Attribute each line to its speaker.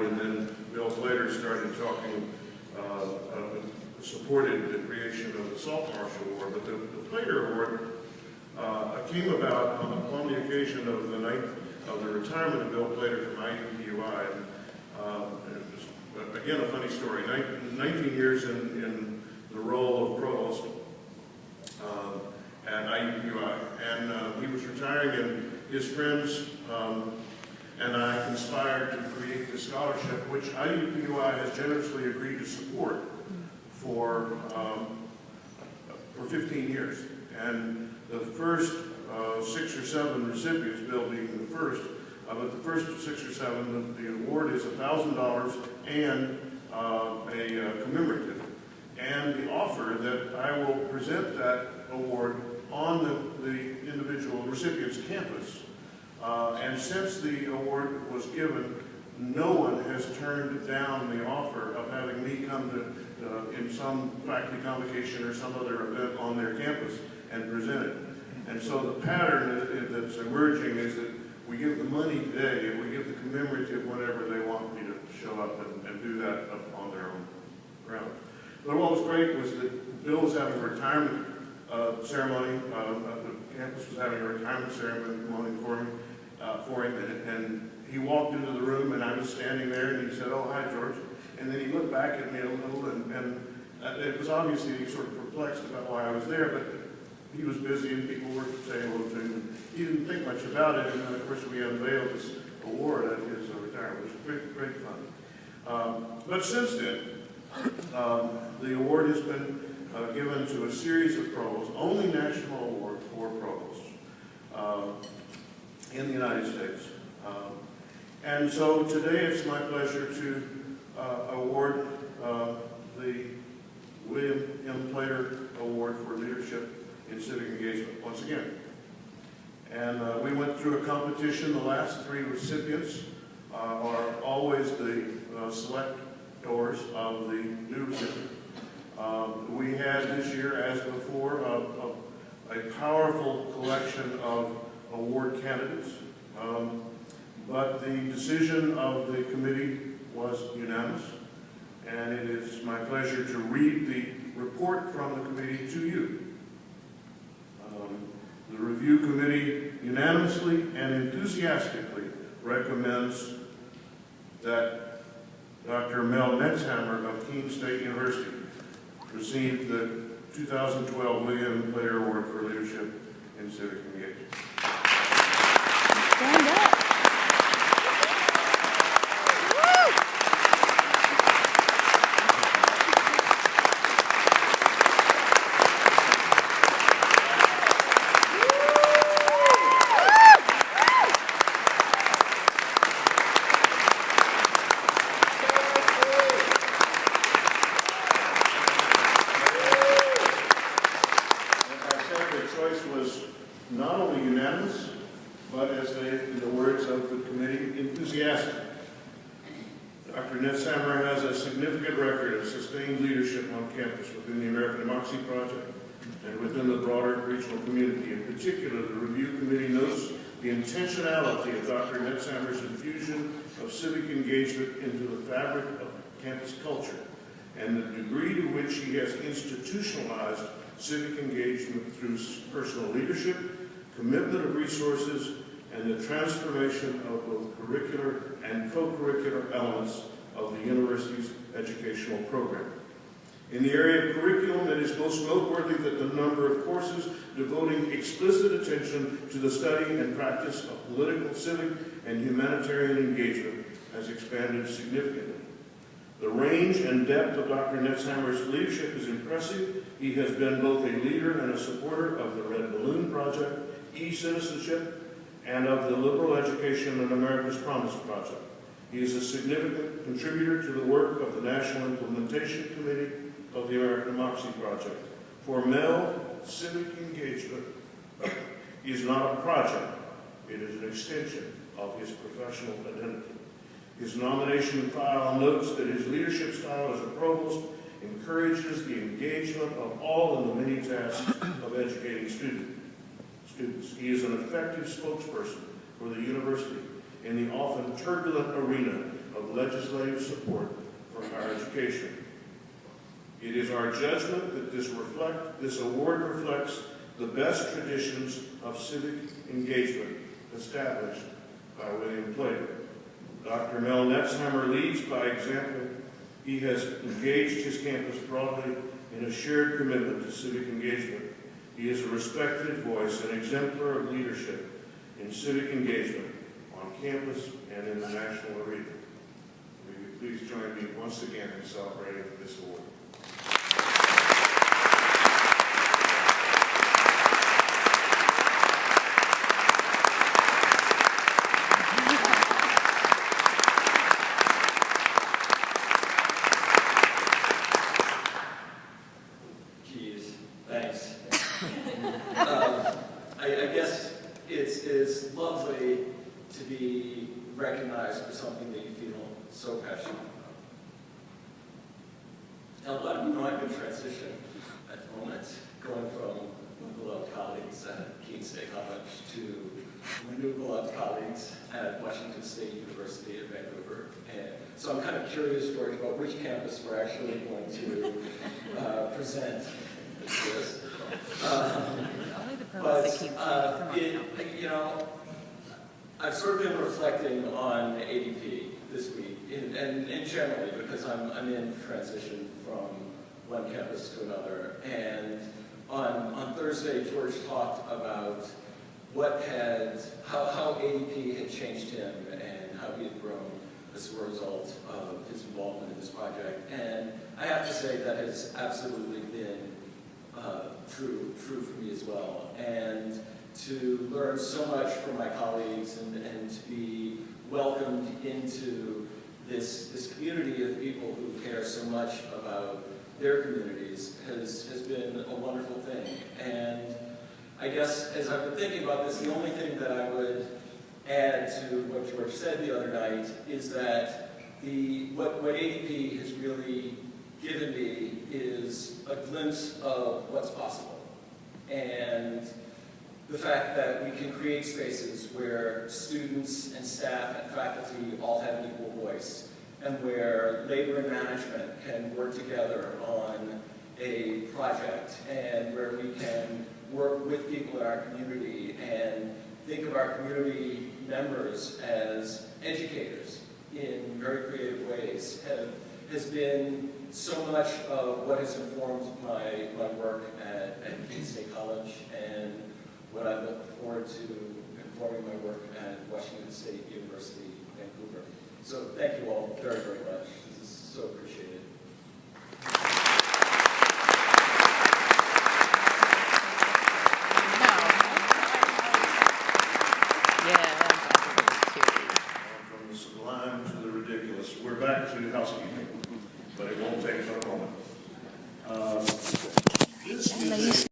Speaker 1: Award, and then Bill later started talking, supported the creation of the Salt Marsh Award. But the Plater Award came about on the occasion of the night of the retirement of Bill Plater from IUPUI. Again, a funny story. 19 years in the role of provost at IUPUI, and he was retiring, and his friends and I conspired to create this scholarship, which IUPUI has generously agreed to support for 15 years. And the first 6 or 7 recipients, Bill being the first, but the first 6 or 7, the award is $1,000 and a commemorative. And the offer that I will present that award on the individual recipient's campus. And since the award was given, no one has turned down the offer of having me come to, in some faculty convocation or some other event on their campus and present it. And so the pattern that's emerging is that we give the money today and we give the commemorative whenever they want me to show up and do that up on their own ground. But what was great was that Bill was having a retirement ceremony. The campus was having a retirement ceremony for him, and he walked into the room, and I was standing there, and he said, "Oh, hi, George." And then he looked back at me a little, and it was obviously sort of perplexed about why I was there, but he was busy, and people were saying hello to him, and he didn't think much about it. And then, of course, we unveiled this award at his retirement. It was great fun. But since then, the award has been given to a series of provosts, only national award for provosts in the United States. And so today it's my pleasure to award the William M. Plater Award for Leadership in Civic Engagement once again. And we went through a competition. The last 3 recipients are always the selectors of the new recipient. We had this year, as before, a powerful collection of award candidates, but the decision of the committee was unanimous, and it is my pleasure to read the report from the committee to you. The review committee unanimously and enthusiastically recommends that Dr. Mel Netzhammer of Keene State University receive the 2012 William Plater Award for Leadership in Civic Engagement.
Speaker 2: Stand up.
Speaker 1: Dr. Netzhammer has a significant record of sustained leadership on campus within the American Democracy Project and within the broader regional community. In particular, the review committee notes the intentionality of Dr. Netzhammer's infusion of civic engagement into the fabric of campus culture and the degree to which he has institutionalized civic engagement through personal leadership, commitment of resources, and the transformation of both curricular and co-curricular elements of the university's educational program. In the area of curriculum, it is most noteworthy that the number of courses devoting explicit attention to the study and practice of political, civic, and humanitarian engagement has expanded significantly. The range and depth of Dr. Netzhammer's leadership is impressive. He has been both a leader and a supporter of the Red Balloon Project, e-citizenship, and of the Liberal Education and America's Promise Project. He is a significant contributor to the work of the National Implementation Committee of the American Democracy Project. For Mel, civic engagement is not a project, it is an extension of his professional identity. His nomination file notes that his leadership style as a provost encourages the engagement of all in the many tasks of educating students. He is an effective spokesperson for the university in the often turbulent arena of legislative support for higher education. It is our judgment that this award reflects the best traditions of civic engagement established by William Plater. Dr. Mel Netzhammer leads by example. He has engaged his campus broadly in a shared commitment to civic engagement. He is a respected voice and exemplar of leadership in civic engagement on campus and in the national arena. Will you please join me once again in celebrating this award.
Speaker 2: Thanks. I guess it's lovely to be recognized for something that you feel so passionate about. Now, a lot of you know I've been transitioning at the moment, going from my beloved colleagues at Keene State College to my new beloved colleagues at Washington State University at Vancouver. And so I'm kind of curious, George, about which campus we're actually going to present this. You know, I've sort of been reflecting on ADP this week, and generally, because I'm in transition from one campus to another. And on Thursday, George talked about how ADP had changed him and how he had grown as a result of his involvement in this project. And I have to say that has absolutely been true for me as well. And to learn so much from my colleagues and to be welcomed into this community of people who care so much about their communities has been a wonderful thing. And I guess as I've been thinking about this, the only thing that I would add to what George said the other night is that what ADP has really given me is a glimpse of what's possible. And the fact that we can create spaces where students and staff and faculty all have an equal voice, and where labor and management can work together on a project, and where we can work with people in our community and think of our community members as educators in very creative ways, has been so much of what has informed my work at Keene State College, and what I look forward to informing my work at Washington State University, Vancouver. So thank you all very, very much. This is so appreciated.
Speaker 1: From the sublime to the ridiculous. We're back to housekeeping, but it won't take but a moment. This is